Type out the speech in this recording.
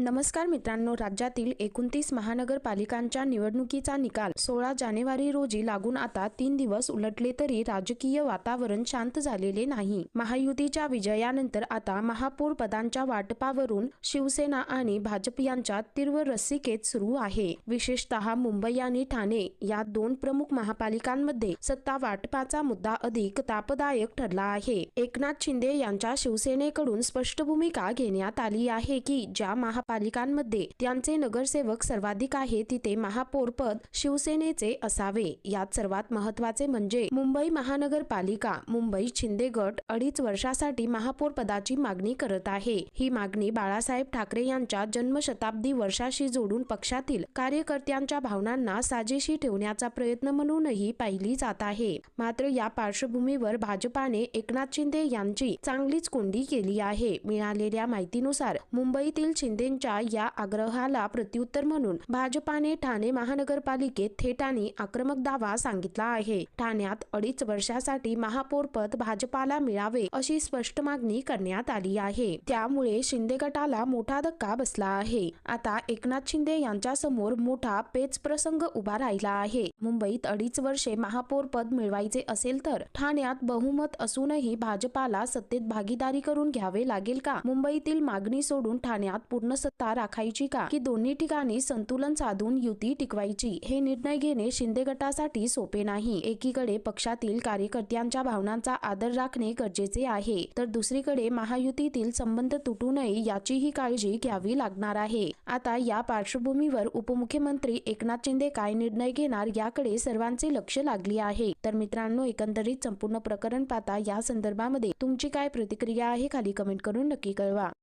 नमस्कार मित्रांनो, राज्यातील 29 महानगरपालिकांच्या निवडणुकीचा निकाल 16 जानेवारी रोजी लागून आता 3 दिवस उलटले तरी राजकीय वातावरण शांत झालेले नाही। महायुतीच्या विजयानंतर आता महापौर पदांच्या वाटपावरून शिवसेना आणि भाजप यांच्यात तीव्र रस्सीखेच सुरू आहे। विशेषतः मुंबई आणि ठाणे या दोन प्रमुख महापालिकांमध्ये सत्ता वाटपाचा मुद्दा अधिक तापदायक ठरला आहे। एकनाथ शिंदे यांच्या शिवसेनेकडून स्पष्ट भूमिका घेण्यात आली आहे की ज्या महापालिकांमध्ये त्यांचे नगरसेवक सर्वाधिक आहे तिथे महापौर पद शिवसेनेचे असावे। यात सर्वात महत्त्वाचे म्हणजे मुंबई महानगरपालिका। मुंबईत शिंदे गट 2.5 वर्षासाठी महापौर पदाची मागणी करत आहे। ही मागणी बाळासाहेब ठाकरे यांच्या जन्मशताब्दी वर्षाशी जोडून पक्षातील कार्यकर्त्यांच्या भावनांना साजेशी ठेवण्याचा प्रयत्न म्हणूनही पाहिली जात आहे। मात्र या पार्श्वभूमीवर भाजपाने एकनाथ शिंदे यांची चांगलीच कोंडी केली आहे। मिळालेल्या माहितीनुसार मुंबईतील शिंदेंच्या या आग्रहाला प्रत्युत्तर म्हणून भाजपाने ठाणे महानगरपालिकेत थेट आणि आक्रमक दावा सांगितला आहे। ठाण्यात 2.5 वर्षासाठी महापौर पद भाजपाला मिळावे अशी स्पष्ट मागणी करण्यात आली आहे। त्यामुळे शिंदे गटाला मोठा धक्का बसला आहे। आता एकनाथ शिंदे यांच्या समोर मोठा पेच प्रसंग उभा राहिला आहे। मुंबईत 2.5 वर्षे महापौर पद मिळवायचे असेल तर ठाण्यात बहुमत असूनही भाजपाला सत्तेत भागीदारी करून घ्यावे लागेल का? मुंबईतील मागणी सोडून ठाण्यात पूर्ण सत्ता राखायची का की दोन्ही ठिकाणी संतुलन साधून युती टिकवायची? हे निर्णय घेणे शिंदे गटासाठी सोपे नाही। एकीकडे पक्षातील कार्यकर्त्यांच्या भावनांचा आदर राखणे गरजेचे आहे, तर दुसरीकडे महायुतीतील संबंध तुटू नये याचीही काळजी घ्यावी लागणार आहे। आता या पार्श्वभूमीवर उपमुख्यमंत्री एकनाथ शिंदे काय निर्णय घेणार याकडे सर्वांचे लक्ष लागले आहे। तर मित्रांनो, एकंदरीत संपूर्ण प्रकरण पाहता या संदर्भामध्ये तुमची काय प्रतिक्रिया आहे खाली कमेंट करून नक्की कळवा।